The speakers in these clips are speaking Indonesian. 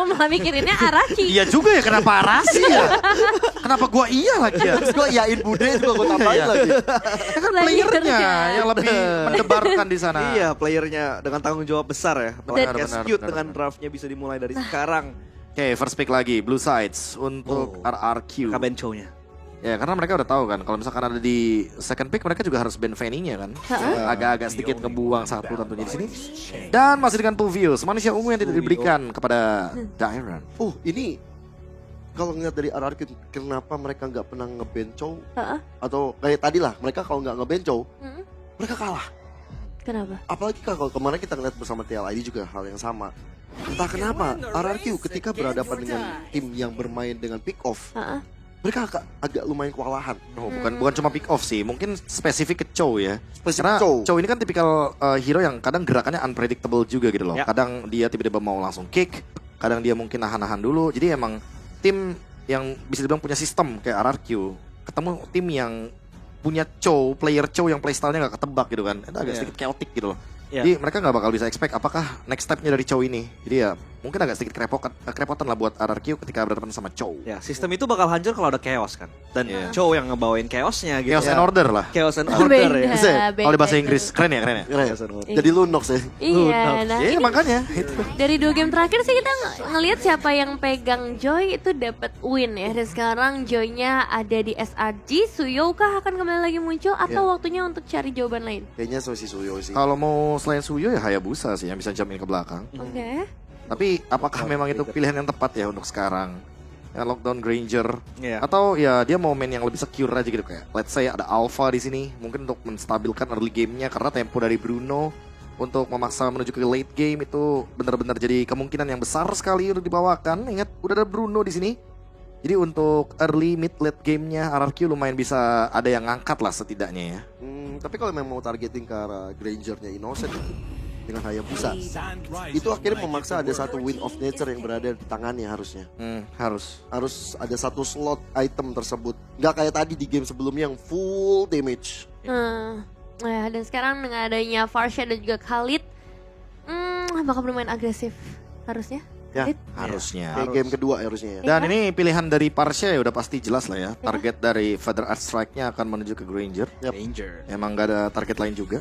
malah mikirinnya Araki. Iya juga ya, kenapa Arasi ya? Kenapa gua iya lagi ya? Terus gue iyain Bude itu gue tambahin Iya. lagi. Ya kan Lagi playernya kerja. yang lebih mendebarkan di sana. Iya, playernya dengan tanggung jawab besar ya. Benar, Podcast benar, cute benar, dengan benar. draftnya bisa dimulai dari sekarang. Oke, first pick lagi, Blue Sides untuk RRQ. Kabencho-nya. Ya, karena mereka udah tahu kan, kalau misalkan ada di second pick mereka juga harus ban Fanny-nya kan. Agak-agak sedikit ngebuang satu tentunya di sini. Dan masih dengan Puvius, manusia ungu yang tidak diberikan kepada Dairon. Ini kalau ngeliat dari RRQ, kenapa mereka nggak pernah ngebenco Heeh. atau kayak tadi lah, mereka kalau nggak ngebenco, Mm-mm. mereka kalah. Kenapa? Apalagi kalau kemarin kita ngeliat bersama TLID juga hal yang sama. Entah kenapa RRQ ketika berhadapan dengan tim yang bermain dengan pick off, Heeh. mereka agak lumayan kewalahan. Oh, bukan cuma pick off sih, mungkin spesifik ke Chow ya. Spesifik Karena Chow. Chow ini kan tipikal hero yang kadang gerakannya unpredictable juga gitu loh. Ya. Kadang dia tiba-tiba mau langsung kick, kadang dia mungkin nahan-nahan dulu. Jadi emang tim yang bisa dibilang punya sistem kayak RRQ, ketemu tim yang punya Chow, player Chow yang playstyle-nya gak ketebak gitu kan. Itu agak Ya. sedikit chaotic gitu loh. Ya. Jadi mereka gak bakal bisa expect apakah next step-nya dari Chow ini. Jadi ya mungkin agak sedikit kerepotan lah buat RRQ ketika berhadapan sama Chow. Ya, sistem itu bakal hancur kalau ada chaos kan. Dan Iya. Chow yang ngebawain chaosnya gitu. Chaos ya. and order lah. Chaos and order ya. Bisa ya? Kalau di bahasa Inggris keren ya, keren ya. Keren. Chaos and order. Jadi Lunox ya. Iya, nah Ya ini makanya itu. dari 2 game terakhir sih kita ngelihat siapa yang pegang Joy itu dapat win ya. Dan sekarang Joy-nya ada di SRG. Suyo kah akan kembali lagi muncul atau waktunya untuk cari jawaban lain? Kayaknya si Suyo sih. Kalau mau selain Suyo ya Hayabusa sih yang bisa jamin ke belakang. Oke. Tapi apakah memang itu pilihan yang tepat ya untuk sekarang? Ya, Lockdown Granger Iya. atau ya dia mau main yang lebih secure aja gitu kayak let's say ada Alpha di sini mungkin untuk menstabilkan early game-nya karena tempo dari Bruno untuk memaksa menuju ke late game itu benar-benar jadi kemungkinan yang besar sekali untuk dibawakan. Ingat udah ada Bruno di sini. Jadi untuk early mid late game-nya RRQ lumayan bisa ada yang ngangkat lah setidaknya ya. Tapi kalau memang mau targeting ke arah Granger-nya Innocent itu dengan Hayabusa, itu akhirnya memaksa ada satu win of nature yang berada di tangannya harusnya. Harus ada satu slot item tersebut. Nggak kayak tadi di game sebelumnya yang full damage. Ya, dan sekarang dengan adanya Farsha dan juga Khalid, bakal bermain agresif harusnya. Ya, Khalid. Harusnya. kayak game kedua harusnya ya. Dan ini pilihan dari Parsha ya udah pasti jelas lah ya. Target dari Feather Art Strike-nya akan menuju ke Granger. Danger. Emang gak ada target lain juga.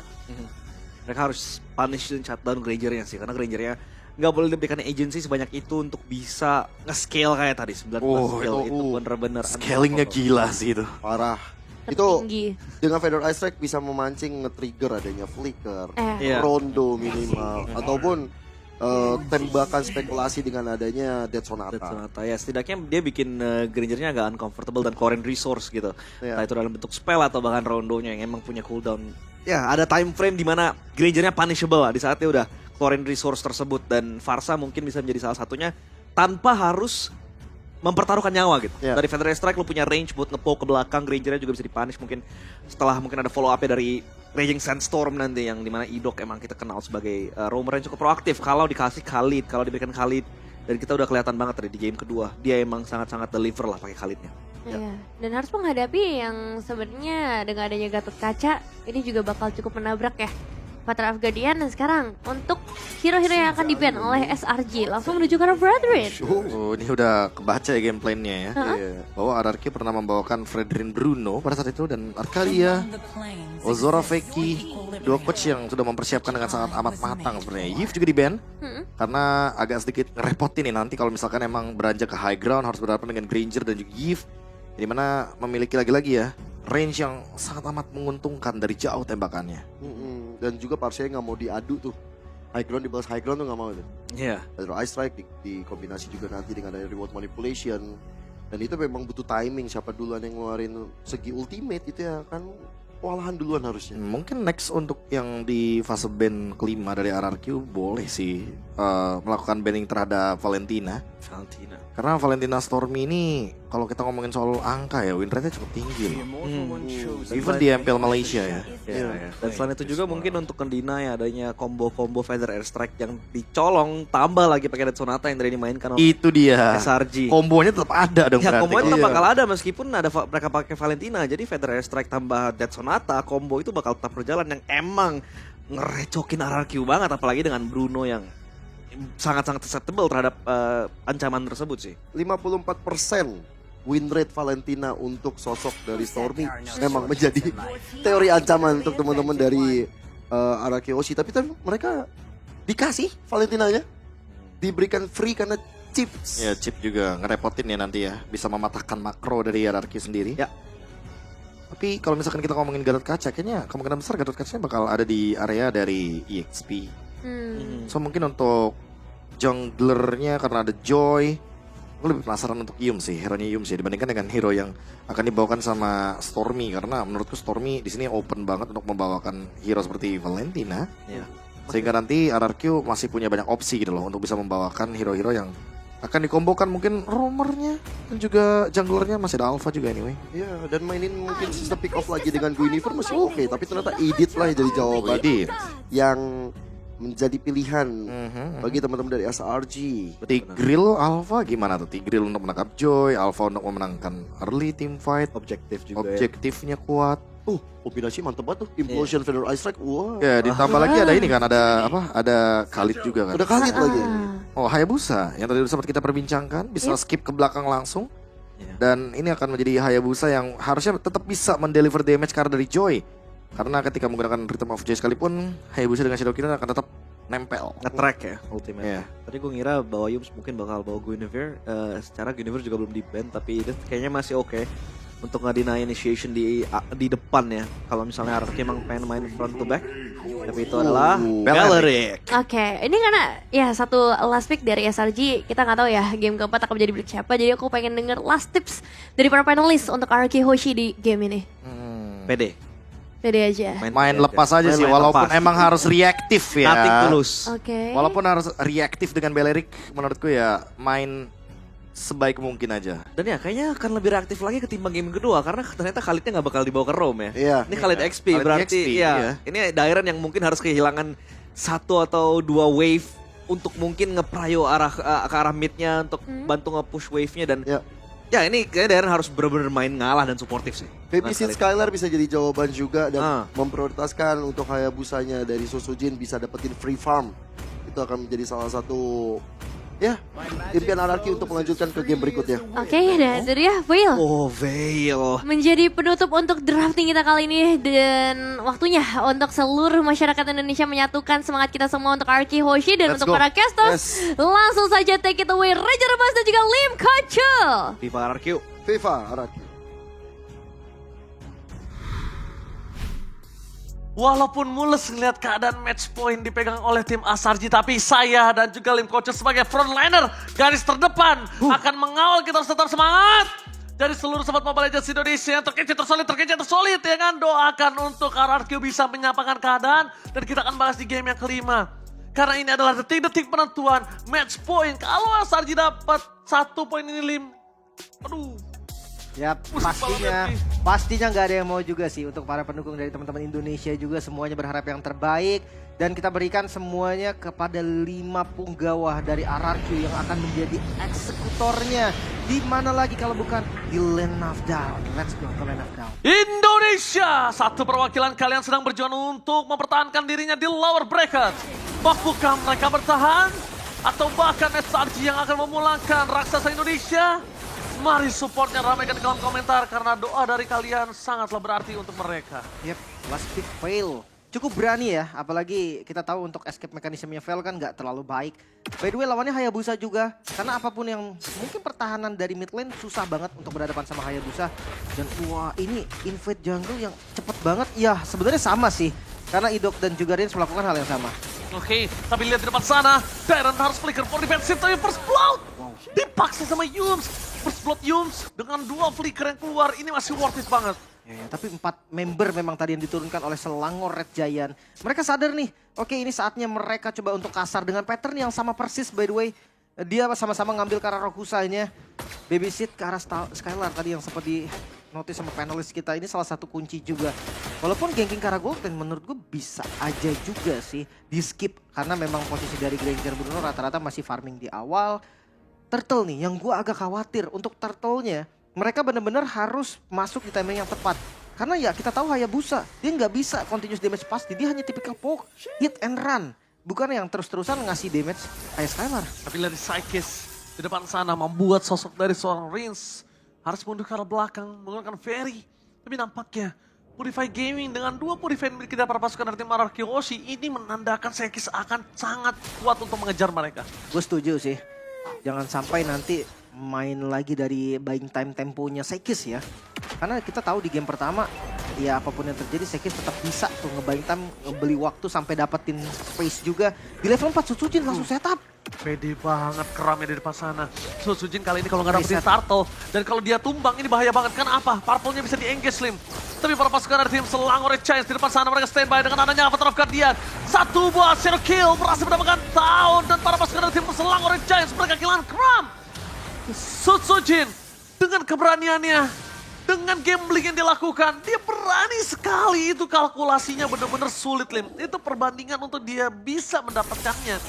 Mereka harus punish dan shutdown Grangernya sih. Karena Grangernya nggak boleh diberikan agency sebanyak itu untuk bisa nge-scale kayak tadi. 19 skill itu bener-bener Scalingnya gila sih itu. Parah. Itu Tinggi. dengan Feather Ice Strike bisa memancing nge-trigger adanya flicker, Iya. rondo minimal, ataupun tembakan spekulasi dengan adanya Dead Sonata. Sonata. Ya setidaknya dia bikin Grangernya agak uncomfortable dan current resource gitu. Iya. Entah itu dalam bentuk spell atau bahkan rondonya yang emang punya cooldown. Ya ada time frame di mana Grangernya punishable lah di saat dia udah keluarin resource tersebut. Dan Farsa mungkin bisa menjadi salah satunya tanpa harus mempertaruhkan nyawa gitu. Iya. Dari Feather Strike lu punya range buat nge-poke ke belakang, Grangernya juga bisa dipunish mungkin setelah mungkin ada follow up-nya dari Raging Sandstorm nanti yang dimana Idok emang kita kenal sebagai roamer yang cukup proaktif kalau dikasih Khalid, kalau diberikan Khalid. Dan kita udah kelihatan banget tadi di game kedua dia emang sangat-sangat deliver lah pakai Khalidnya. Iya. Dan harus menghadapi yang sebenarnya dengan adanya Gatot Kaca ini juga bakal cukup menabrak ya Path of Guardian. Dan sekarang untuk hero-hero yang akan di-ban oleh SRG langsung menuju ke arah Brethren. Oh, ini udah kebaca ya game plan-nya ya. Iya. Bahwa RRQ pernah membawakan Fredrin Bruno pada saat itu dan Arcadia, Ozora Veki, dua coach yang sudah mempersiapkan dengan sangat amat matang sebenarnya. Yves juga di-ban karena agak sedikit ngerepotin nih nanti kalau misalkan emang beranjak ke high ground harus berhadapan dengan Granger dan juga Yves. Di mana memiliki lagi-lagi ya range yang sangat amat menguntungkan dari jauh tembakannya. Dan juga Parsha nggak mau diadu tuh. High ground dibalas high ground tuh nggak mau tuh. Iya. Feather Ice Strike di kombinasi juga nanti dengan adanya reward manipulation. Dan itu memang butuh timing siapa duluan yang ngeluarin segi ultimate itu ya kan kewalahan duluan harusnya. Mungkin next untuk yang di fase ban kelima dari RRQ boleh sih melakukan banning terhadap Valentina. Karena Valentina Stormy ini kalau kita ngomongin soal angka ya win rate-nya cukup tinggi loh. Even di MPL Malaysia ya. Ya. Dan selain itu juga mungkin untuk mendinai adanya combo-combo Feather Airstrike yang dicolong tambah lagi pakai Dead Sonata yang tadi dimainkan oleh Itu dia. SRG. Kombonya tetap ada dong Ya berarti. kombonya tetap Iya. bakal ada meskipun ada mereka pakai Valentina. Jadi Feather Airstrike tambah Dead Sonata, combo itu bakal tetap berjalan yang emang ngerecokin RRQ banget apalagi dengan Bruno yang sangat-sangat susceptible terhadap ancaman tersebut sih. 54% win rate Valentina untuk sosok dari Stormy memang menjadi teori ancaman untuk teman-teman dari Araki Hoshi. Tapi mereka dikasih Valentinanya, diberikan free karena chips. Ya chip juga ngerepotin ya nanti ya, bisa mematahkan makro dari hierarki sendiri. Ya. Tapi kalau misalkan kita ngomongin Gatot Kaca, kayaknya kemungkinan besar Gatot Kaca bakal ada di area dari EXP. So mungkin untuk junglernya karena ada Joy, gue lebih penasaran untuk Yum sih, hero-nya Yum sih dibandingkan dengan hero yang akan dibawakan sama Stormy, karena menurutku Stormy di sini open banget untuk membawakan hero seperti Valentina. Ya. Sehingga nanti RRQ masih punya banyak opsi gitu loh untuk bisa membawakan hero-hero yang akan dikombokan, mungkin roamernya dan juga junglernya masih ada Alpha juga anyway. Ya, dan mainin mungkin sistem pick off lagi dengan Guinevere masih oke, tapi ternyata Edith lah yang jadi jawaban Edith yang menjadi pilihan bagi teman-teman dari SRG. Tigreal Alpha gimana tuh? Tigreal untuk menangkap Joy, Alpha untuk memenangkan early team fight. Objektif juga Objektifnya kuat. Kombinasi mantep banget tuh. Implosion Feather Ice Strike. Wah. Ya, ditambah lagi ada ini kan, ada apa? Ada Khalid juga kan. Udah Khalid lagi. Oh, Hayabusa yang tadi sempat kita perbincangkan, bisa skip ke belakang langsung. Dan ini akan menjadi Hayabusa yang harusnya tetap bisa mendeliver damage karena dari Joy. Karena ketika menggunakan Rhythm of Joy sekalipun, Hayabusa dengan Shadow Killer akan tetap nempel. nge-track ya ultimate. Iya. Tadi gue ngira bahwa Yums mungkin bakal bawa Guinevere. Secara Guinevere juga belum di-ban, tapi itu kayaknya masih oke untuk nge-deny initiation di depan ya. Kalau misalnya Araki emang pengen main front to back. Tapi itu adalah Belleric. Oke, ini karena ya satu last pick dari SRG, kita nggak tahu ya game keempat akan menjadi milik siapa. Jadi aku pengen denger last tips dari para panelis untuk Araki Hoshi di game ini. PD. Pede aja. Main lepas aja sih, Main walaupun lepas. emang harus reaktif ya. Nothing tulus. Oke. Walaupun harus reaktif dengan Belleric, menurutku ya main sebaik mungkin aja. Dan ya kayaknya akan lebih reaktif lagi ketimbang game kedua karena ternyata Khalidnya nggak bakal dibawa ke Rome ya. Iya. Ini Khalid XP Khalid berarti XP, ya. iya. Ini Dairen yang mungkin harus kehilangan 1 atau 2 wave untuk mungkin nge-prio ke arah midnya untuk bantu nge-push wave-nya dan ya ini kayaknya Dairen harus benar-benar main ngalah dan suportif sih. Babysit Skylar bisa jadi jawaban juga dan memprioritaskan untuk Hayabusanya dari Sosojin bisa dapetin free farm. Itu akan menjadi salah satu impian Araki untuk melanjutkan ke game berikutnya. Oke, dan itu dia Veil. Oh, Veil. Menjadi penutup untuk drafting kita kali ini dan waktunya untuk seluruh masyarakat Indonesia menyatukan semangat kita semua untuk Araki Hoshi dan Let's untuk go. para casters. Langsung saja take it away Raja Rebas dan juga Lim Kacil. Viva RRQ. FIFA Araki. Walaupun mules ngeliat keadaan match point dipegang oleh tim Asarji, tapi saya dan juga Lim Coaches sebagai frontliner garis terdepan akan mengawal, kita harus tetap semangat. Dari seluruh sobat Mobile Legends Indonesia yang terkece tersolid ya kan, doakan untuk RRQ bisa menyapakan keadaan dan kita akan balas di game yang kelima. Karena ini adalah detik-detik penentuan match point. Kalau Asarji dapat 1 poin ini Lim, aduh. Ya pastinya, banget nih. pastinya nggak ada yang mau juga sih untuk para pendukung dari teman-teman Indonesia juga semuanya berharap yang terbaik dan kita berikan semuanya kepada 5 punggawah dari RRQ yang akan menjadi eksekutornya. Di mana lagi kalau bukan di Land of Down. Let's go ke Land of Down. Indonesia, satu perwakilan kalian sedang berjuang untuk mempertahankan dirinya di lower bracket. Mampukah mereka bertahan? Atau bahkan SRG yang akan memulangkan raksasa Indonesia? Mari supportnya ramaikan di kolom komentar karena doa dari kalian sangatlah berarti untuk mereka. Yep, last pick fail. Cukup berani ya, apalagi kita tahu untuk escape mekanismenya fail kan nggak terlalu baik. By the way lawannya Hayabusa juga, karena apapun yang mungkin pertahanan dari mid lane susah banget untuk berhadapan sama Hayabusa. Dan wah ini invade jungle yang cepet banget, ya sebenarnya sama sih. Karena Idok dan juga Rins melakukan hal yang sama. Oke, tapi lihat di depan sana, Dairen harus flicker for defensive tapi first blood. Dipaksa sama Yums, first blood Yums dengan 2 flicker yang keluar, ini masih worth it banget. Ya, tapi 4 member memang tadi yang diturunkan oleh Selangor Red Giant. Mereka sadar nih, oke ini saatnya mereka coba untuk kasar dengan pattern yang sama persis by the way. Dia sama-sama ngambil ke arah Rokusanya. Babysit ke arah Skylar tadi yang seperti notice sama panelis kita. Ini salah satu kunci juga. Walaupun ganking ke arah Golden menurut gue bisa aja juga sih di skip. Karena memang posisi dari Granger Bruno rata-rata masih farming di awal. Turtle nih yang gue agak khawatir untuk Turtle-nya. Mereka benar-benar harus masuk di timing yang tepat. Karena ya kita tahu Hayabusa, dia nggak bisa continuous damage pasti. Dia hanya tipikal poke, hit and run. bukan yang terus-terusan ngasih damage kayak Skylar. Tapi dari Psychis di depan sana membuat sosok dari seorang Rins harus mundur ke arah belakang menggunakan Ferry. Tapi nampaknya Purify Gaming dengan 2 Purify yang dimiliki para pasukan dari tim RRQ Hoshi ini menandakan Psychis akan sangat kuat untuk mengejar mereka. Gue setuju sih. Jangan sampai nanti main lagi dari buying time temponya Sekis ya. Karena kita tahu di game pertama, ya apapun yang terjadi Sekis tetap bisa tuh nge-buying time, ngebeli waktu sampai dapetin space juga. Di level 4 Sutsujin langsung setup. Pede banget keramnya di depan sana. Sutsujin kali ini kalau nggak dapetin Reset. turtle. Dan kalau dia tumbang ini bahaya banget. Kan apa? Purple-nya bisa di-engage Slim. Tapi para pasukan dari tim Selangor Red Giants di depan sana mereka standby dengan adanya Avatar of Guardian. 1 buah shadow kill berhasil mendapatkan down. Dan para pasukan dari tim Selangor Red Giants mereka kehilangan Kram. Sutsujin dengan keberaniannya, dengan gambling yang dilakukan, dia berani sekali. Itu kalkulasinya benar-benar sulit, Lim. Itu perbandingan untuk dia bisa mendapatkannya.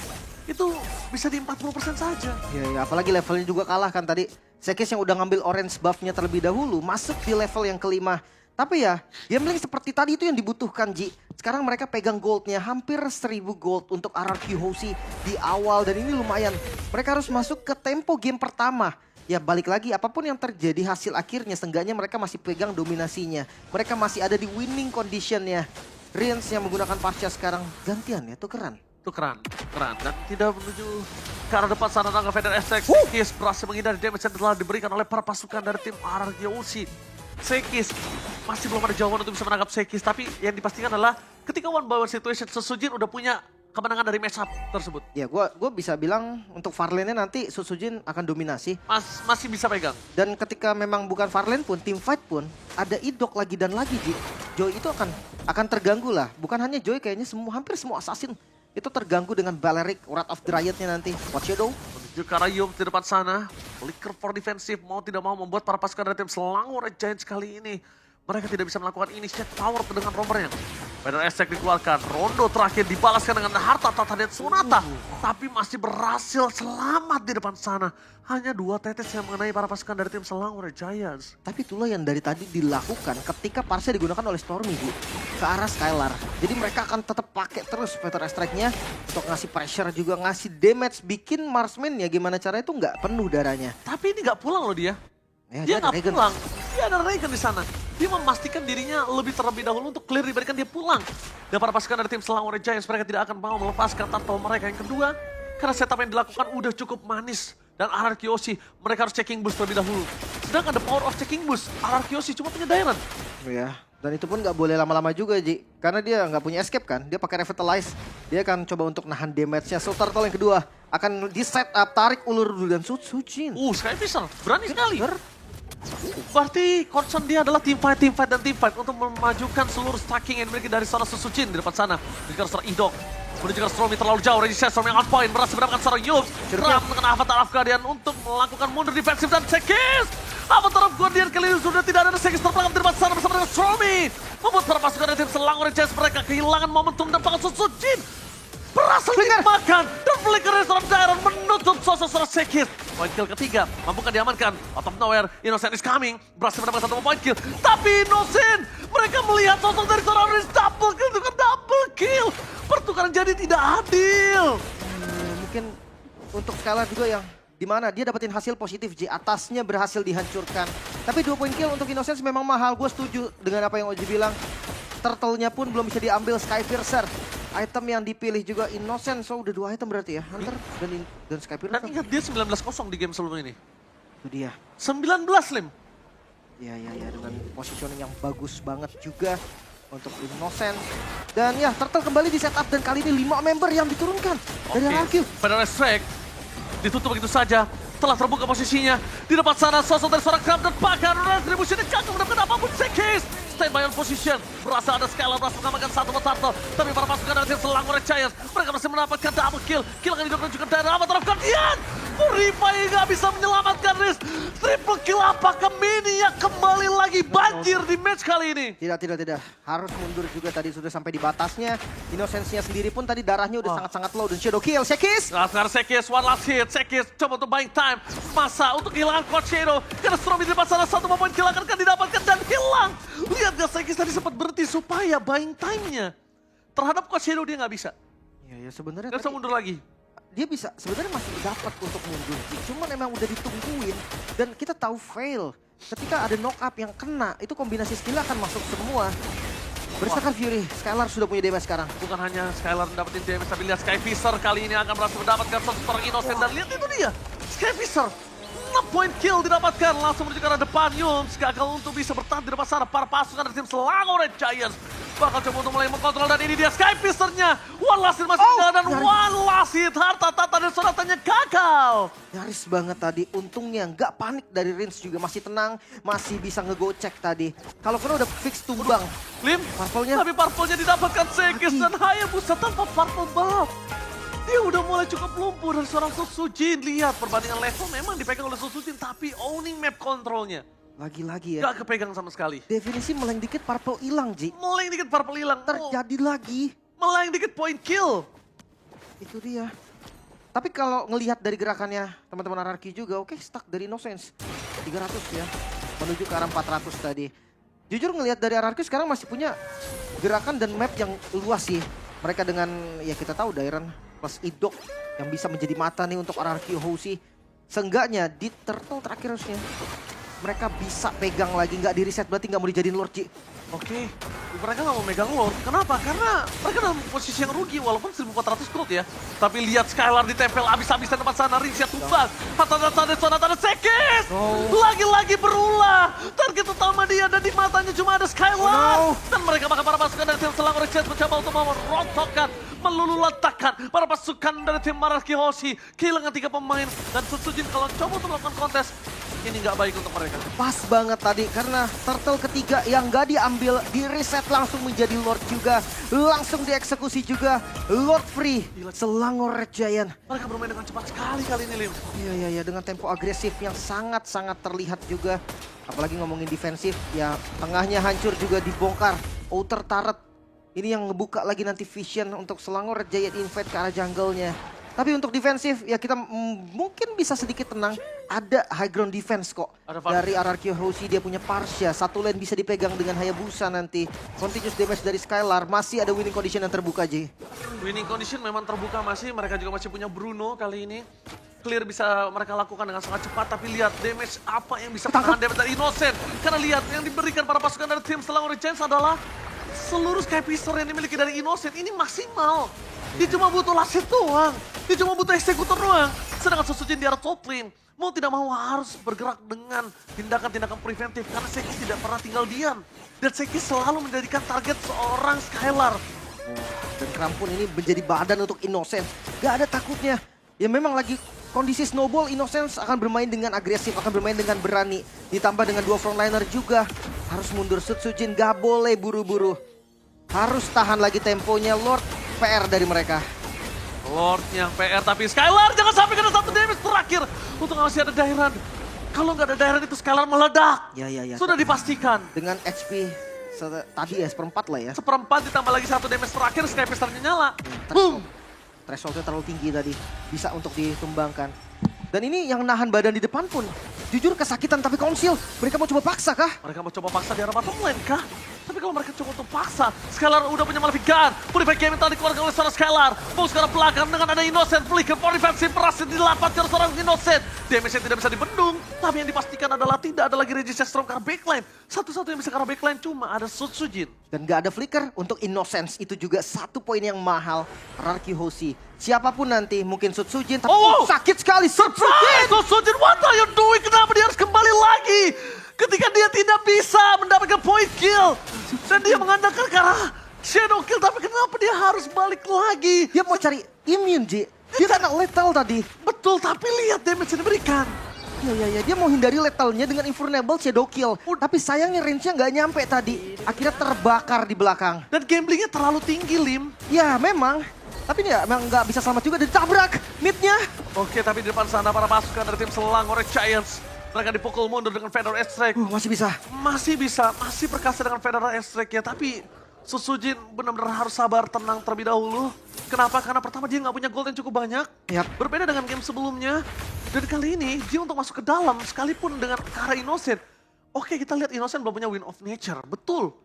Itu bisa di 40% saja. Ya, apalagi levelnya juga kalah kan tadi. Sekis yang udah ngambil orange buff-nya terlebih dahulu, masuk di level yang kelima. Tapi ya, gambling seperti tadi itu yang dibutuhkan, Ji. Sekarang mereka pegang goldnya, hampir 1000 gold untuk RRQ Hoshi di awal. Dan ini lumayan, mereka harus masuk ke tempo game pertama. Ya balik lagi, apapun yang terjadi hasil akhirnya, seenggaknya mereka masih pegang dominasinya. Mereka masih ada di winning conditionnya. Rins yang menggunakan Pasha sekarang gantian ya, tukeran. Itu keren. Dan tidak menuju ke arah depan sana tangga Vader Essex. Sekis berhasil menghindari damage yang telah diberikan oleh para pasukan dari tim RRQ Hoshi. Sekis masih belum ada jawaban untuk bisa menangkap Sekis. Tapi yang dipastikan adalah ketika one by one situation, Sutsujin udah punya kemenangan dari match up tersebut. Ya gua bisa bilang untuk Farlane-nya nanti Sutsujin akan dominasi. Masih bisa pegang. Dan ketika memang bukan Farlane pun, team fight pun ada Idok lagi dan lagi, Ji. Joy itu akan terganggu lah. Bukan hanya Joy, kayaknya hampir semua assassin itu terganggu dengan Balearic, Wrath of the Riot-nya nanti. Watch Shadow. Menuju ke arah Yum di depan sana. Flicker for defensive mau tidak mau membuat para pasukan dari tim Selangor Red Giants kali ini. Mereka tidak bisa melakukan initiate power dengan romernya. Vader Essex dikeluarkan. Rondo terakhir dibalaskan dengan harta tata dan Sonata. Tapi masih berhasil selamat di depan sana. Hanya 2 tetes yang mengenai para pasukan dari tim Selangor Red Giants. Tapi itulah yang dari tadi dilakukan ketika Parsha digunakan oleh Stormy, Ji. Ke arah Skylar. Jadi mereka akan tetap pakai terus Vader Strike-nya untuk ngasih pressure juga, ngasih damage, bikin marksman ya gimana caranya itu nggak penuh darahnya. Tapi ini nggak pulang loh dia. Ya, Dia ada nggak Regen. pulang. Dia ada Regen di sana. Dia memastikan dirinya lebih terlebih dahulu untuk clear diberikan dia pulang. Dan para pasukan dari tim Selangor Red Giants mereka tidak akan mau melepaskan turtle mereka yang kedua. Karena setup yang dilakukan udah cukup manis. Dan RRQ Hoshi mereka harus checking boost terlebih dahulu. Sedangkan the power of checking boost RRQ Hoshi cuma punya Diamond. Ya, dan itu pun nggak boleh lama-lama juga, Ji. Karena dia nggak punya escape kan. Dia pakai Revitalize. Dia akan coba untuk nahan damage-nya. So, turtle yang kedua akan di set up, tarik ulur dulu dan Sutsujin. Skyfisher berani sekali. Berarti concern dia adalah team fight untuk memajukan seluruh stacking yang dimiliki dari seorang Sutsujin di depan sana. Menuju seorang Idok, menuju ke Stormy terlalu jauh. Reggie Stormy yang outpoint berhasil mendapatkan seorang Yubs. Ram dengan Avatar of Guardian untuk melakukan mundur defensif dan Sekis. Avatar of Guardian kali ini sudah tidak ada Sekis terpelangap di depan sana bersama dengan Stormy. Membuat para pasukan dari tim Selangor Red Giants mereka kehilangan momentum dan bahkan Sutsujin berhasil dimakan. Dan flicker dari seorang Dairon menutup sosok seorang Sekis. Point kill ketiga, mampukah diamankan? Out of nowhere, Innocent is coming. Berhasil mendapatkan 1 point kill. Tapi Innocent, mereka melihat sosok dari seorang Riz double kill, itu double kill. Pertukaran jadi tidak adil. Mungkin untuk Skylar juga yang dimana dia dapetin hasil positif, J. Atasnya berhasil dihancurkan. Tapi 2 point kill untuk Innocence memang mahal. Gue setuju dengan apa yang Oji bilang. Turtle-nya pun belum bisa diambil Skyfisher. Item yang dipilih juga Innocent, so udah 2 item berarti ya. Hunter dan Skyfisher. Dan ingat dia 19-0 di game sebelum ini. Itu dia. 19 Lim. Ya dengan positioning yang bagus banget juga untuk Innocent. Dan ya Turtle kembali di setup dan kali ini 5 member yang diturunkan dari RRQ. Pada Restrict ditutup begitu saja. Telah terbuka posisinya. Di depan sana sosok dari seorang Kram dan pakar retribution dan gagal mendapatkan apapun. Sekis stand by on position. Berasa ada Skylar berhasil mengamankan 1 turtle. Tapi para pasukan dari tim Selangor Red Giants mereka masih mendapatkan double kill. Kill akan ditunjukkan dari Avatar of Guardian. Purify nggak bisa menyelamatkan Riz. Triple kill apakah Mini yang kembali lagi banjir di match kali ini? Tidak. Harus mundur juga tadi sudah sampai di batasnya. Innocence-nya sendiri pun tadi darahnya udah sangat-sangat low. Dan shadow kill, Sekis. Nah, sekarang Sekis, one last hit. Sekis coba untuk buying time. Masa untuk kehilangan Coach Shadow. Karena Stormy di depan sana 1 poin kill akan didapatkan dan hilang. Lihat gak Sekis tadi sempat berhenti supaya buying time-nya. Terhadap Coach Shadow dia nggak bisa. Ya sebenarnya Gak bisa tadi mundur lagi. dia bisa sebenarnya masih dapat untuk mundur sih. Cuman emang udah ditungguin dan kita tahu fail. Ketika ada knock up yang kena, itu kombinasi skill akan masuk semua. Berserker Fury, Skylar sudah punya damage sekarang. Bukan hanya Skylar dapetin damage, tapi lihat Sky Fisher kali ini akan berhasil mendapatkan satu seorang Innocent. Dan lihat itu dia, Sky Fisher 6 point kill didapatkan, langsung menuju ke arah depan. Yums gagal untuk bisa bertahan di depan sana. Para pasukan dari tim Selangor Red Giants bakal coba untuk mulai mengkontrol, dan ini dia Sky Fisher-nya. One last hit masih jalan, dan one last hit. Harta tata dan sonatannya gagal. Nyaris banget tadi, untungnya nggak panik dari Rins juga. Masih tenang, masih bisa ngegocek tadi. Kalau kena udah fix tumbang. Lim, Purple-nya. tapi purple-nya didapatkan Sekis, dan Hayabusa tanpa purple buff. Dia udah mulai cukup lumpuh dari seorang Susujin. Lihat perbandingan level memang dipegang oleh Susujin, tapi owning map controlnya Lagi-lagi ya, gak kepegang sama sekali. definisi meleng dikit purple hilang Ji. Meleng dikit purple hilang. Terjadi lagi. Meleng dikit point kill. Itu dia. Tapi kalau ngelihat dari gerakannya teman-teman RRQ juga, oke stuck dari Innocence. 300 ya, menuju ke arah 400 tadi. Jujur ngelihat dari RRQ sekarang masih punya gerakan dan map yang luas sih. Mereka dengan, ya kita tahu Dairon plus Idok yang bisa menjadi mata nih untuk RRQ Hoshi. Seenggaknya di turtle terakhir harusnya mereka bisa pegang lagi, nggak di reset berarti nggak mau dijadiin Lord Ji. Oke, mereka gak mau megang Lord. Kenapa? Karena mereka dalam posisi yang rugi walaupun 1400 gold ya. Tapi lihat Skylar ditempel abis-abisan depan sana, Rinsya tumbang. Hatta Sekis! Lagi-lagi berulah. Target utama dia dan di matanya cuma ada Skylar. Dan mereka bakal para pasukan dari tim Selangor Red Giants mencoba untuk merontokkan, meluluh-lantakkan para pasukan dari tim Maraki Hoshi. Kehilangan 3 pemain dan Susujin kalau coba untuk melakukan kontes, ini nggak baik untuk mereka. Pas banget tadi karena turtle ketiga yang nggak diambil, di reset langsung menjadi Lord juga. Langsung dieksekusi juga. Lord free, Selangor Red Giant. Mereka bermain dengan cepat sekali kali ini, Lim. Iya, dengan tempo agresif yang sangat-sangat terlihat juga. Apalagi ngomongin defensif, ya tengahnya hancur juga dibongkar. Outer turret, ini yang ngebuka lagi nanti vision untuk Selangor Red Giant invade ke arah jungle-nya. Tapi untuk defensif, ya kita mungkin bisa sedikit tenang. Ada high ground defense kok. Dari RRQ Hoshi, dia punya Parsha. Satu lane bisa dipegang dengan Hayabusa nanti. Continuous damage dari Skylar. Masih ada winning condition yang terbuka, Ji. Winning condition memang terbuka masih. Mereka juga masih punya Bruno kali ini. Clear bisa mereka lakukan dengan sangat cepat. Tapi lihat damage apa yang bisa menahan damage dari Innocent. Karena lihat yang diberikan para pasukan dari tim Selangor Red Giants adalah seluruh Sky Pistol yang dimiliki dari Innocent. Ini maksimal. Dia cuma butuh lasit doang. Dia cuma butuh eksekutor doang. Sedangkan Susujin di arah top lane, mau tidak mau harus bergerak dengan tindakan-tindakan preventif. Karena Sekis tidak pernah tinggal diam. Dan Sekis selalu menjadikan target seorang Skylar. Dan Krampun ini menjadi badan untuk Innocence. Gak ada takutnya. Ya memang lagi kondisi snowball, Innocence akan bermain dengan agresif, akan bermain dengan berani. Ditambah dengan 2 frontliner juga. Harus mundur, Susujin gak boleh buru-buru. Harus tahan lagi temponya. Lord PR dari mereka. Lord yang PR, tapi Skylar jangan sampai kena 1 damage terakhir. Untuk masih ada Dairon. Kalau nggak ada Dairon itu Skylar meledak. Ya. Sudah dipastikan. Dengan HP tadi ya, seperempat lah ya. Seperempat ditambah lagi 1 damage terakhir, Sky Pisternya nyala. Boom! Thresholdnya terlalu tinggi tadi. Bisa untuk ditumbangkan. Dan ini yang nahan badan di depan pun jujur kesakitan, tapi Konsil mereka mau coba paksa kah? Mereka mau coba paksa di arah bottom lane kah? Tapi kalau mereka coba untuk paksa, Skylar udah punya Malefic Gun. Purify Game telah dikeluarkan oleh seorang Skylar. Fokus ke arah belakang dengan ada Innocent. Flicker for defensive berhasil dilapat oleh seorang Innocent. Damage-nya tidak bisa dibendung. Tapi yang dipastikan adalah tidak ada lagi Resistance Storm ke arah backline. Satu-satu yang bisa ke arah backline cuma ada Susujin. Dan gak ada flicker untuk Innocence. Itu juga 1 poin yang mahal. RRQ Hoshi. Siapapun nanti, mungkin Susujin, tapi sakit sekali Susujin! Susujin, what are you doing? Kenapa dia harus kembali lagi? Ketika dia tidak bisa mendapatkan point kill. Dan dia mengandalkan ke arah shadow kill, tapi kenapa dia harus balik lagi? Dia mau cari immune, Ji. Dia kena lethal tadi. Betul, tapi lihat damage yang diberikan. Ya, dia mau hindari lethalnya dengan Invulnerable Shadow Kill. Tapi sayangnya range-nya nggak nyampe tadi. Akhirnya terbakar di belakang. Dan gamblingnya terlalu tinggi, Lim. Ya, memang. Tapi dia memang nggak bisa selamat juga, ditabrak mid-nya. Oke, tapi di depan sana para pasukan dari tim Selangor Red Giants. Mereka dipukul mundur dengan Fedor Strike. Masih bisa. Masih perkasa dengan Fedor Strike ya. Tapi Susujin benar-benar harus sabar, tenang terlebih dahulu. Kenapa? Karena pertama dia nggak punya gold yang cukup banyak. Yap. Berbeda dengan game sebelumnya. Dan kali ini dia untuk masuk ke dalam sekalipun dengan ke arah Innocent. Oke, kita lihat Innocent belum punya Wind of Nature, betul.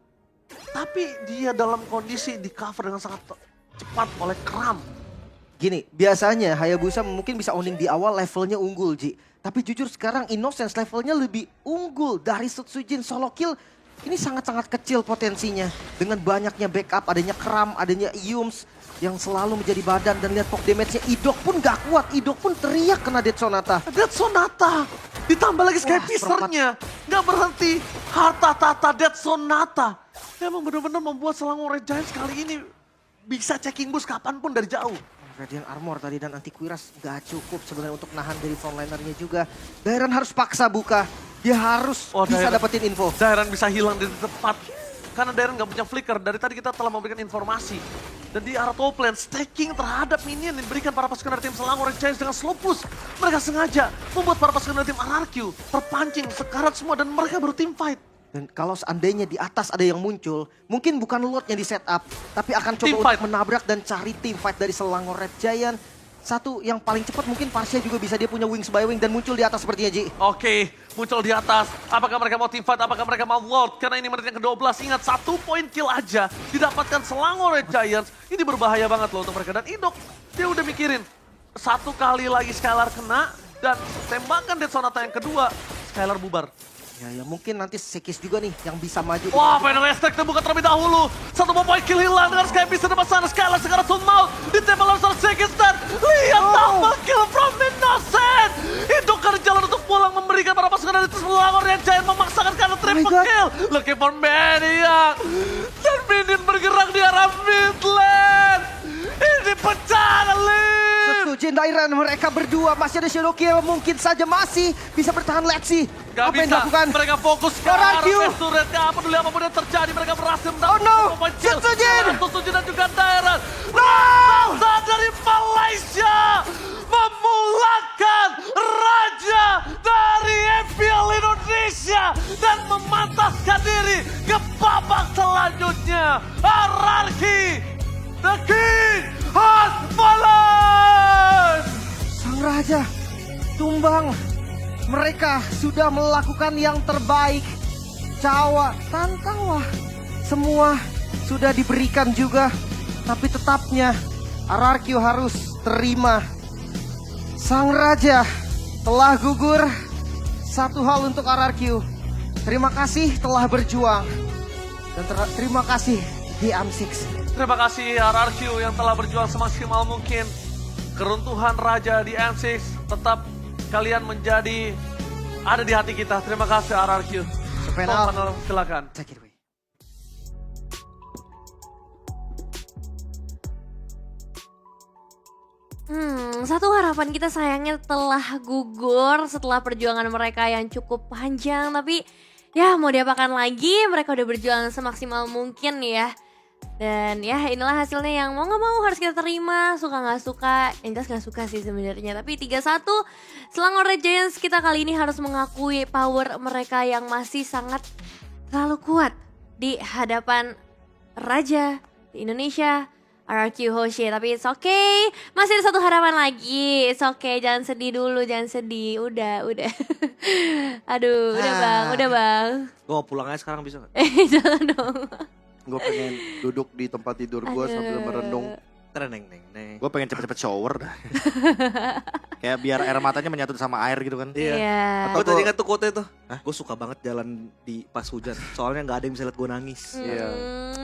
Tapi dia dalam kondisi di cover dengan sangat cepat oleh Kram. Gini, biasanya Hayabusa mungkin bisa owning di awal levelnya unggul, Ji. Tapi jujur sekarang Innocence levelnya lebih unggul dari Setsujin. Solo kill ini sangat-sangat kecil potensinya. Dengan banyaknya backup, adanya Kram, adanya Yums yang selalu menjadi badan. Dan lihat poke damage-nya, Idok pun gak kuat. Idok pun teriak kena Death Sonata. Death Sonata. Ditambah lagi Sky Wah, Piercer-nya. Gak berhenti. Harta tata Death Sonata. Emang benar-benar membuat Selangor Red Giants kali ini bisa checking boost kapanpun dari jauh. Radiant Armor tadi dan antivirus gak cukup sebenarnya untuk nahan dari frontlinernya juga. Dairon harus paksa buka. Dia harus bisa dapetin info. Dairon bisa hilang di tempat. Karena Dairon gak punya flicker. Dari tadi kita telah memberikan informasi. Dan di arah top lane, stacking terhadap minion yang diberikan para pasukan dari tim Selangor Red Giants dengan slow push. Mereka sengaja membuat para pasukan dari tim RRQ terpancing, sekarat semua dan mereka baru team fight. Dan kalau seandainya di atas ada yang muncul, mungkin bukan Lord yang di setup, tapi akan coba untuk menabrak dan cari team fight dari Selangor Red Giant. Satu yang paling cepat mungkin Parsia juga bisa, dia punya wings by wing dan muncul di atas sepertinya, Ji. Oke, muncul di atas. Apakah mereka mau team fight? Apakah mereka mau Lord? Karena ini menit yang ke-12. Ingat, 1 poin kill aja didapatkan Selangor Red Giants. Ini berbahaya banget loh untuk mereka. Dan Indok, dia udah mikirin. 1 kali lagi Skylar kena dan tembakan Death Sonata yang kedua. Skylar bubar. Ya mungkin nanti Sekis juga nih yang bisa maju. Wah, Final Attack terbuka terlebih dahulu. 1 poin kill hilang dengan Sky bisa depan sana. Skylar sekarang Sun Maul. Ditembak oleh seorang Sekis dan lihat double kill from Innocent. Itu kan jalan untuk pulang memberikan para pasukan dari Selangor Red Giant memaksakan karena triple kill. Looking for Maniac. Dan Minion bergerak di arah mid lane. Ini pecah Lim. Setsujin Dairon mereka berdua masih ada Shiroki yang mungkin saja masih bisa bertahan Lexi. Gak Apa yang bisa, dilakukan? mereka fokus ke arah RRQ. Turret. Gak peduli apapun yang terjadi, mereka berhasil Oh no, Setsujin! Setsujin dan juga Dairon. No! Dari Malaysia memulakan Raja dari MPL Indonesia dan memantaskan diri ke babak selanjutnya. RRQ, the King has fallen! Sang Raja tumbang. Mereka sudah melakukan yang terbaik. Cawa, Tantawa, semua sudah diberikan juga. Tapi tetapnya RRQ harus terima. Sang Raja telah gugur. Satu hal untuk RRQ. Terima kasih telah berjuang. Dan terima kasih di AM6. Terima kasih RRQ yang telah berjuang semaksimal mungkin. Keruntuhan Raja di M6 tetap kalian menjadi ada di hati kita. Terima kasih RRQ. Final. Silakan. Take it away. Satu harapan kita sayangnya telah gugur setelah perjuangan mereka yang cukup panjang. Tapi ya mau diapakan lagi, mereka udah berjuang semaksimal mungkin ya. Dan ya inilah hasilnya yang mau gak mau harus kita terima. Suka gak suka, yang jelas gak suka sih sebenarnya. Tapi 3-1 Selangor Red Giants kita kali ini harus mengakui power mereka yang masih sangat terlalu kuat di hadapan Raja di Indonesia, RRQ Hoshi. Tapi it's okay, masih ada satu harapan lagi. It's okay, jangan sedih dulu, jangan sedih. Udah Aduh, udah bang Gue mau pulang aja sekarang bisa gak? Jangan dong. Gue pengen duduk di tempat tidur gue sambil merenung. Neng. Gue pengen cepet-cepet shower dah. Kayak biar air matanya menyatu sama air gitu kan. Iya. Gue tadi ingat tuh quote itu. Gue suka banget jalan di pas hujan. Soalnya gak ada yang bisa lihat gue nangis. Iya.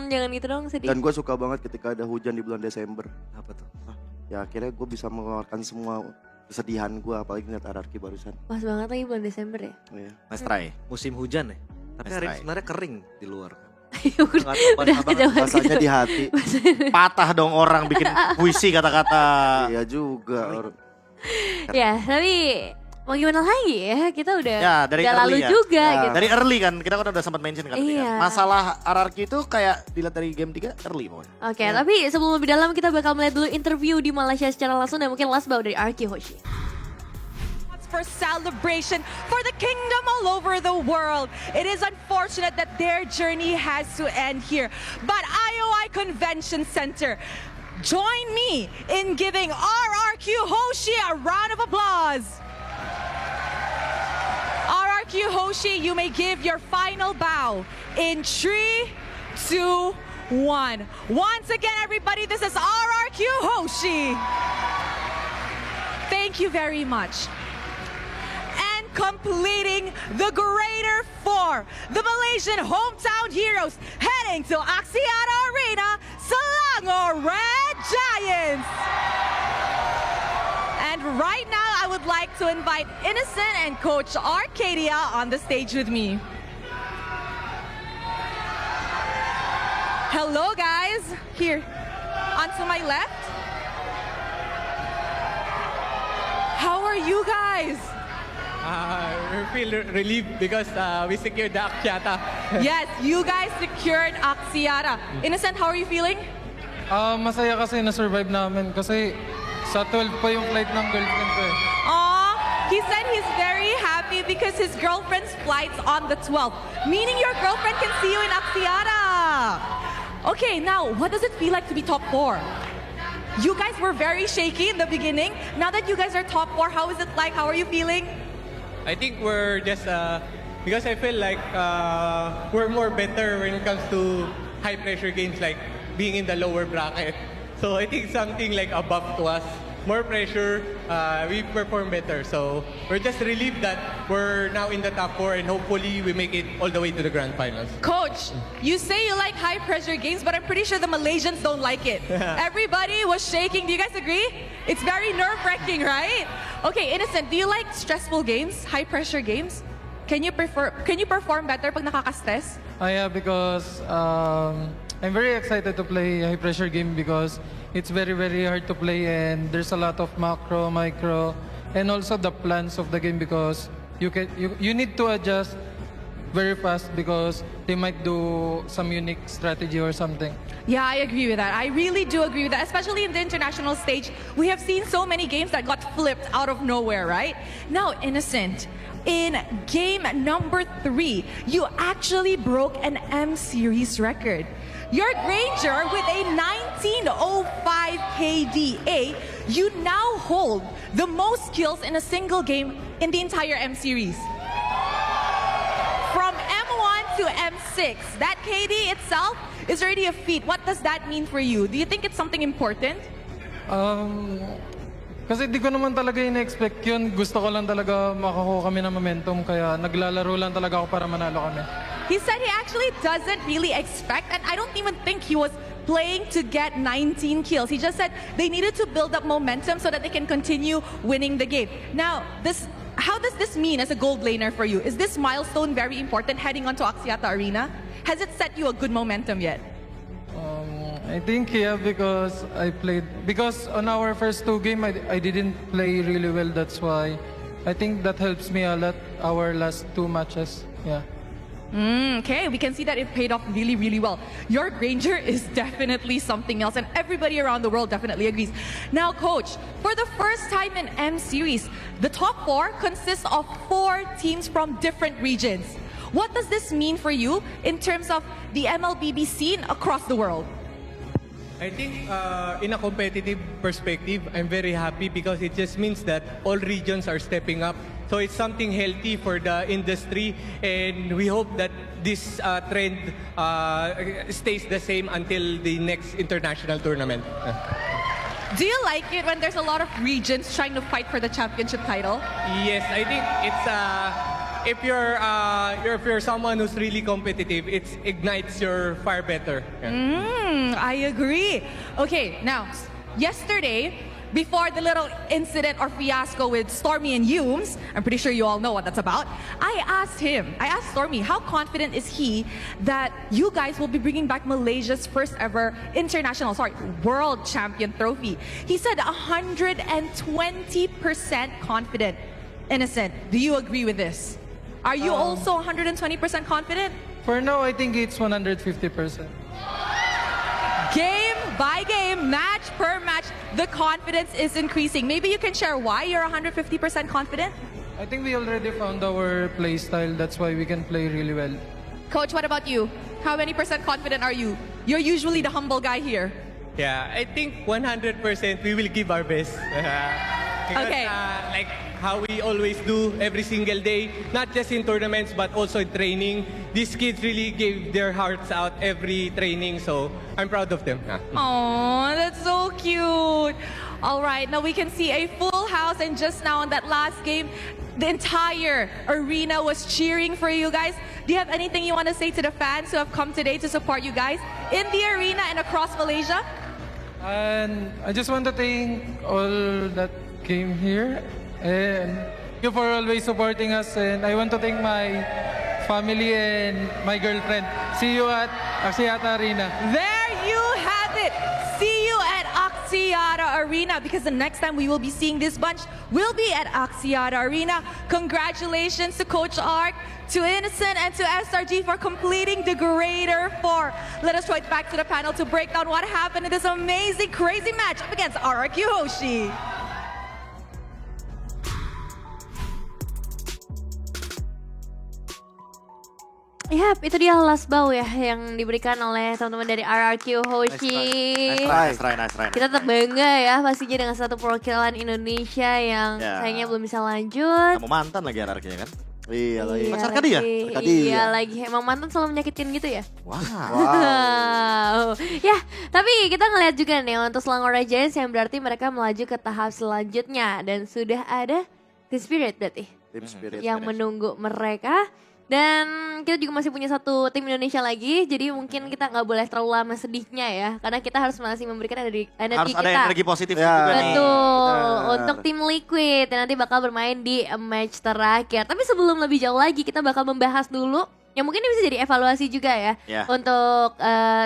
Jangan gitu dong, sedih. Dan gue suka banget ketika ada hujan di bulan Desember. Apa tuh? Ya akhirnya gue bisa mengeluarkan semua kesedihan gue, apalagi ngeliat RRQ barusan. Pas banget lagi bulan Desember ya. Iya. Mas Try. Musim hujan ya? Tapi hari ini Right. sebenarnya kering di luar. udah kejauhan. Rasanya di hati. Patah dong orang bikin puisi kata-kata. Iya juga. Ya, tapi mau gimana lagi ya? Kita udah Ya, dari udah lalu early ya. juga Ya. gitu. Dari early kan, kita kan udah sempat mention kan tadi kan. Iya. Masalah RRQ itu kayak dilihat dari game 3 early pokoknya. Oke, tapi sebelum lebih dalam kita bakal melihat dulu interview di Malaysia secara langsung dan mungkin last bout dari RRQ Hoshi. For celebration for the kingdom all over the world. It is unfortunate that their journey has to end here. But IOI Convention Center, join me in giving RRQ Hoshi a round of applause. RRQ Hoshi, you may give your final bow in 3, 2, 1. Once again, everybody, this is RRQ Thank you, Hoshi. Thank you very much. And completing the Greater Four, the Malaysian hometown heroes heading to Axiata Arena, Selangor Red Giants. And right now, I would like to invite Innocent and Coach Arcadia on the stage with me. Hello, guys. Here, onto my left. How are you guys? We feel relieved because we secured the Axiata. Yes, you guys secured Axiata. Innocent, how are you feeling? Masaya kasi na-survive namin kasi sa 12 pa yung flight ng girlfriend ko eh. Aw, he said he's very happy because his girlfriend's flight's on the 12th, meaning your girlfriend can see you in Axiata. Okay, now, what does it feel like to be top 4? You guys were very shaky in the beginning. Now that you guys are top 4, how is it like? How are you feeling? I think we're just, because I feel like we're more better when it comes to high pressure games like being in the lower bracket. So I think something like above to us, more pressure, we perform better. So we're just relieved that we're now in the top 4 and hopefully we make it all the way to the grand finals. Coach, you say you like high pressure games, but I'm pretty sure the Malaysians don't like it. Everybody was shaking. Do you guys agree? It's very nerve-wracking, right? Okay, Innocent, do you like stressful games, high pressure games? Can you perform better pag nakaka-stress? Yeah, because I'm very excited to play high pressure game because it's very, very hard to play and there's a lot of macro, micro, and also the plans of the game because you need to adjust very fast because they might do some unique strategy or something. Yeah, I agree with that. I really do agree with that, especially in the international stage. We have seen so many games that got flipped out of nowhere, right? Now, Innocent, in game number 3, you actually broke an M-Series record. Your Granger with a 1905 KDA, you now hold the most kills in a single game in the entire M-Series. From M1 to M6, that KD itself is already a feat. What does that mean for you? Do you think it's something important? Kasi di ko naman talaga ina-expect yun. Gusto ko lang talaga makakuha kami ng momentum kaya naglalaro lang talaga ako para manalo kami. He said he actually doesn't really expect, and I don't even think he was playing to get 19 kills. He just said they needed to build up momentum so that they can continue winning the game. Now, how does this mean as a gold laner for you? Is this milestone very important heading onto Axiata Arena? Has it set you a good momentum yet? I think yeah, because on our first 2 games I didn't play really well. That's why I think that helps me a lot. Our last 2 matches, yeah. Okay, we can see that it paid off really, really well. Your Granger is definitely something else, and everybody around the world definitely agrees. Now, Coach, for the first time in M-Series, the top 4 consists of 4 teams from different regions. What does this mean for you in terms of the MLBB scene across the world? I think in a competitive perspective, I'm very happy because it just means that all regions are stepping up. So it's something healthy for the industry, and we hope that this trend stays the same until the next international tournament. Do you like it when there's a lot of regions trying to fight for the championship title? Yes, I think it's if you're someone who's really competitive, it ignites your fire better. Yeah. I agree. Okay, now, yesterday, before the little incident or fiasco with Stormy and Humes, I'm pretty sure you all know what that's about, I asked Stormy, how confident is he that you guys will be bringing back Malaysia's first ever world champion trophy? He said 120% confident. Innocent, do you agree with this? Are you also 120% confident? For now, I think it's 150%. Game by game, match per match, the confidence is increasing. Maybe you can share why you're 150% confident? I think we already found our play style. That's why we can play really well. Coach, what about you? How many percent confident are you? You're usually the humble guy here. Yeah, I think 100% we will give our best. Because, Okay. how we always do every single day, not just in tournaments but also in training. These kids really gave their hearts out every training, so I'm proud of them. Oh, that's so cute. All right, now we can see a full house, and just now in that last game, the entire arena was cheering for you guys. Do you have anything you want to say to the fans who have come today to support you guys in the arena and across Malaysia? And I just want to thank all that came here, and thank you for always supporting us. And I want to thank my family and my girlfriend. See you at Axiata Arena. There you have it. See you at Axiata Arena, because the next time we will be seeing this bunch will be at Axiata Arena. Congratulations to Coach Ark, to Innocent, and to SRG for completing the Greater 4. Let us right back to the panel to break down what happened in this amazing, crazy match up against RRQ Hoshi. Yap, itu dia last bow ya yang diberikan oleh teman-teman dari RRQ Hoshi. Nice try. Kita tetap bangga ya pastinya dengan satu perwakilan Indonesia yang Ya. sayangnya belum bisa lanjut. Kamu mantan lagi RRQ-nya kan? Iya lagi. Pacar Kadi ya? Kadi, Iya ya. lagi, emang mantan selalu menyakitin gitu ya? Wow. Wow. Ya, tapi kita ngeliat juga nih untuk Selangor Giants yang berarti mereka melaju ke tahap selanjutnya. Dan sudah ada The Spirit berarti Team Spirit. yang menunggu mereka. Dan kita juga masih punya satu tim Indonesia lagi, jadi mungkin kita nggak boleh terlalu lama sedihnya ya, karena kita harus masih memberikan energi Harus kita. ada energi positif Ya. juga nih. Betul, Benar. untuk tim Liquid yang nanti bakal bermain di match terakhir. Tapi sebelum lebih jauh lagi, kita bakal membahas dulu yang mungkin ini bisa jadi evaluasi juga ya, Ya. untuk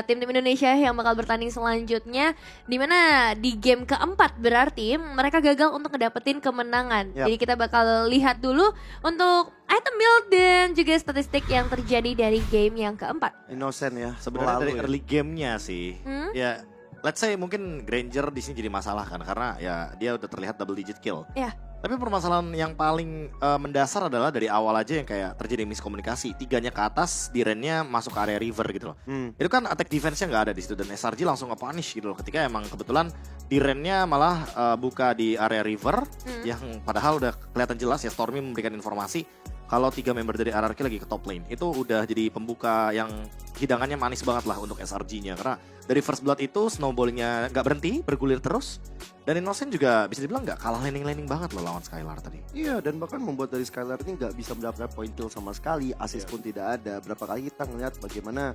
tim-tim Indonesia yang bakal bertanding selanjutnya. Dimana di game keempat berarti mereka gagal untuk ngedapetin kemenangan. Yap. Jadi kita bakal lihat dulu untuk item build dan juga statistik yang terjadi dari game yang keempat. Innocent ya. Sebenarnya Selalu dari ya. early game-nya sih. Hmm? Ya, let's say mungkin Granger di sini jadi masalah kan karena ya dia udah terlihat double digit kill. Ya. Tapi permasalahan yang paling mendasar adalah dari awal aja yang kayak terjadi miskomunikasi. 3-nya ke atas, di lane-nya masuk ke area river gitu loh. Itu kan attack defense-nya nggak ada di situ dan SRG langsung nge-punish gitu loh. Ketika emang kebetulan di lane-nya malah buka di area river yang padahal udah kelihatan jelas ya Stormy memberikan informasi kalau 3 member dari RRQ lagi ke top lane. Itu udah jadi pembuka yang hidangannya manis banget lah untuk SRG-nya. Karena dari first blood itu snowballingnya nggak berhenti, bergulir terus. Dan Innocent juga bisa dibilang nggak kalah laning-laning banget loh lawan Skylar tadi. Iya, dan bahkan membuat dari Skylar ini nggak bisa mendapatkan point kill sama sekali, assist pun tidak ada. Berapa kali kita ngeliat bagaimana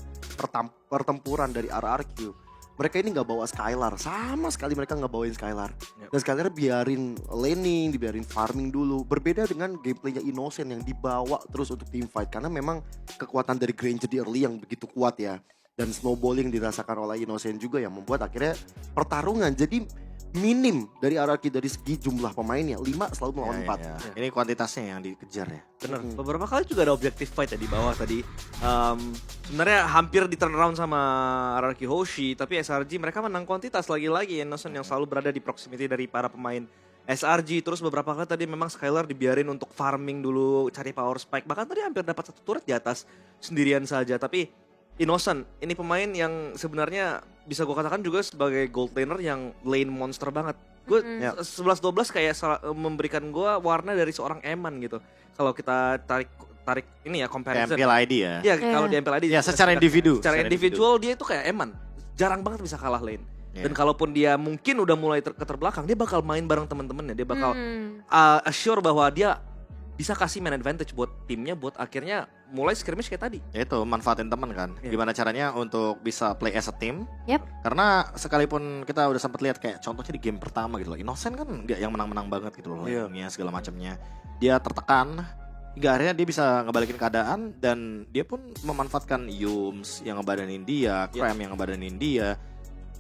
pertempuran dari RRQ. Mereka ini nggak bawa Skylar, sama sekali mereka nggak bawain Skylar. Dan Skylar biarin laning, dibiarin farming dulu. Berbeda dengan gameplaynya Innocent yang dibawa terus untuk team fight. Karena memang kekuatan dari Granger di early yang begitu kuat ya. Dan snowballing dirasakan oleh Innocent juga yang membuat akhirnya pertarungan jadi minim dari RRQ dari segi jumlah pemainnya. 5 selalu melawan 4. Ya. Ini kuantitasnya yang dikejar ya. Bener, beberapa kali juga ada objective fight ya di bawah tadi. Sebenarnya hampir di turnaround sama RRQ Hoshi, tapi SRG mereka menang kuantitas lagi-lagi. Innocent yang selalu berada di proximity dari para pemain SRG. Terus beberapa kali tadi memang Skylar dibiarin untuk farming dulu, cari power spike. Bahkan tadi hampir dapat satu turret di atas sendirian saja. Tapi Innocent, ini pemain yang sebenarnya bisa gue katakan juga sebagai gold laner yang lane monster banget. Gue 11-12 kayak memberikan gue warna dari seorang Eman gitu. Kalau kita tarik ini ya comparison. MPL ID ya. Ya kalau di MPL ID. Ya secara individu. Secara individual dia itu kayak Eman. Jarang banget bisa kalah lane. Dan kalaupun dia mungkin udah mulai keterbelakang, dia bakal main bareng temen-temennya. Dia bakal assure bahwa dia bisa kasih main advantage buat timnya, buat akhirnya mulai skirmish kayak tadi. Ya itu manfaatin teman kan. Gimana caranya untuk bisa play as a team. Yep. Karena sekalipun kita udah sempat lihat kayak contohnya di game pertama gitu loh. Innocent kan nggak yang menang-menang banget gitu loh. Lainnya segala macamnya. Dia tertekan. Hingga akhirnya dia bisa ngebalikin keadaan dan dia pun memanfaatkan Yums yang ngebadanin dia, Krem yang ngebadanin dia.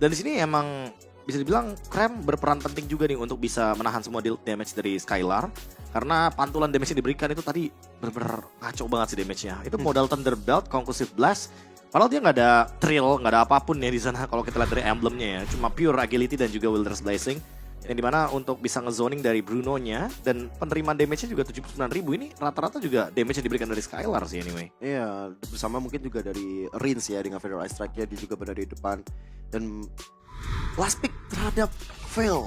Dan di sini emang bisa dibilang Krem berperan penting juga nih untuk bisa menahan semua deal damage dari Skylar. Karena pantulan damage yang diberikan itu tadi bener-bener ngaco banget sih damage-nya. Itu modal Thunderbelt, Conclusive Blast. Padahal dia nggak ada thrill, nggak ada apapun ya di sana kalau kita lihat dari emblemnya ya. Cuma pure agility dan juga Wilderness Blazing. Yang dimana untuk bisa ngezoning dari Bruno-nya dan penerimaan damage-nya juga 79.000 ini rata-rata juga damage yang diberikan dari Skylar sih anyway. Iya, bersama mungkin juga dari Rins ya dengan Feather Ice Strike-nya dia juga berada di depan. Dan last pick terhadap Fail.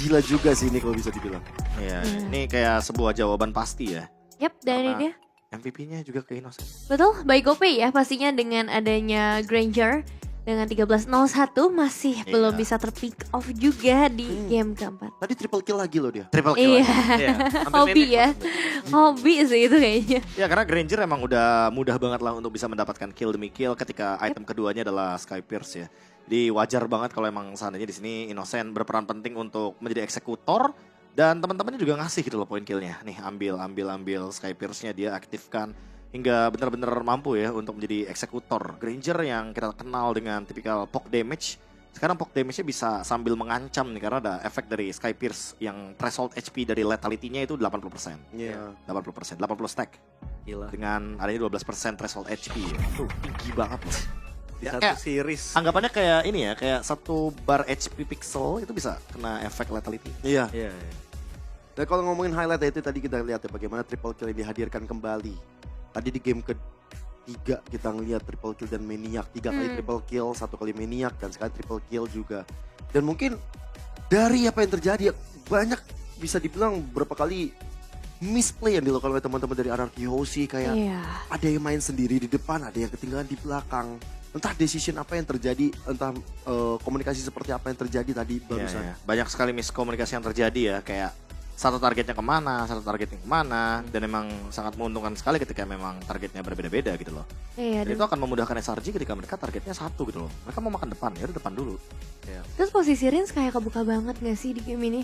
Gila juga sih ini kalau bisa dibilang. Iya, ini kayak sebuah jawaban pasti ya. Yap, dari Karena dia. MVP-nya juga ke Innocent. Betul, baik GoPay ya pastinya dengan adanya Granger dengan 13-01 masih belum bisa terpick off juga di game keempat. Tadi triple kill lagi loh dia. Triple kill. Iya, Iya, hampir hobi nenek ya. maksudnya. Hobi sih itu kayaknya. Ya karena Granger emang udah mudah banget lah untuk bisa mendapatkan kill demi kill ketika item keduanya adalah Sky Pierce ya. Jadi wajar banget kalau emang seandainya di sini Innocent berperan penting untuk menjadi eksekutor dan teman-temannya juga ngasih gitu loh poin killnya. Nih ambil Sky Pierce-nya dia aktifkan hingga benar-benar mampu ya untuk menjadi eksekutor. Granger yang kita kenal dengan tipikal poke damage. Sekarang poke damage-nya bisa sambil mengancam nih karena ada efek dari Sky Pierce yang threshold HP dari lethality-nya itu 80%. Iya. 80%, 80 stack. Gila. Dengan adanya 12% threshold HP ya. Tuh tinggi banget loh. Di Ya, satu kayak series. anggapannya kayak ini ya, kayak 1 bar HP pixel itu bisa kena efek lethality. Iya. Iya. Dan kalau ngomongin highlight ya, itu tadi kita lihat ya bagaimana triple kill yang dihadirkan kembali. Tadi di game ketiga kita ngelihat triple kill dan maniac. 3 kali triple kill, 1 kali maniac, dan sekali triple kill juga. Dan mungkin dari apa yang terjadi banyak bisa dibilang berapa kali misplay yang dilakukan oleh teman-teman dari Anarchy Hoshi. Kayak Iya. ada yang main sendiri di depan, ada yang ketinggalan di belakang. Entah decision apa yang terjadi, entah komunikasi seperti apa yang terjadi tadi barusan. Iya, iya. Banyak sekali miskomunikasi yang terjadi ya, kayak satu targetnya kemana, dan emang sangat menguntungkan sekali ketika memang targetnya berbeda-beda gitu loh. Iya, Dan dan itu akan memudahkan SRG ketika mereka targetnya satu gitu loh. Mereka mau makan depan, ya udah depan dulu. terus posisi Rins kayak kebuka banget gak sih di game ini?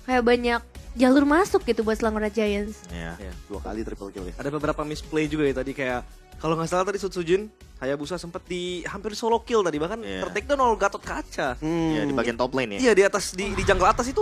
Kayak banyak jalur masuk gitu buat Selangor Red Giants. Iya. 2 kali triple kill ya. Ada beberapa misplay juga ya tadi kayak kalau nggak salah tadi Sutsujin Hayabusa sempat di hampir solo kill tadi bahkan Iya. ter-take down oleh Gatot Kaca. Ya, di bagian top lane ya. Iya di atas di jungle atas itu